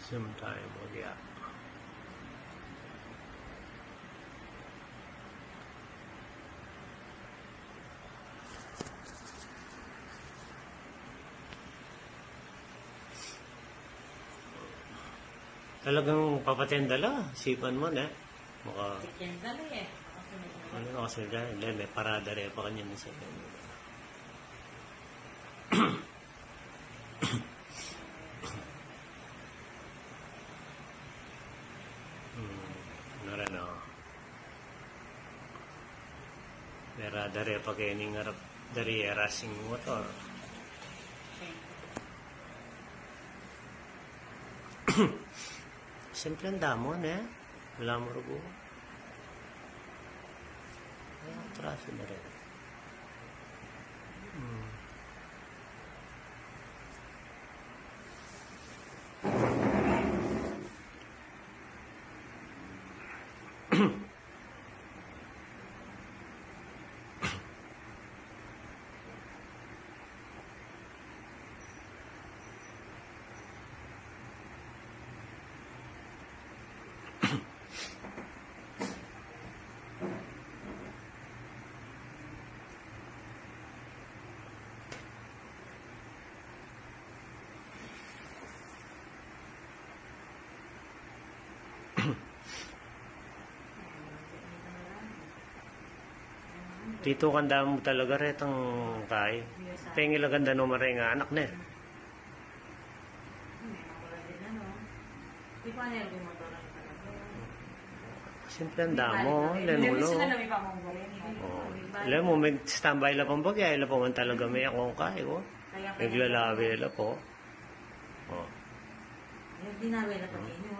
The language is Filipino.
Sometime magya. Talagang papatendala, sipan mo na. Maka, Chicken dali eh. ano na kasi dyan, hindi, may parada rin pa kanya sa kanya. Ano rin o. May parada rin pa kanya ngarap dari racing motor. Simple ang damon eh. Wala mo rugo. Ay, traso na rin. Dito kanda mo talaga retang kay. Pengi lang ganda no maray nga anak na eh. Di pa niya gumotor ang talaga. Simple ang damo. Alam mo no. Alam mo, may standby lang pang bagay. Alam po man talaga may akong kay. Naglalawi lang po. Yung dinawi na pag-inyo,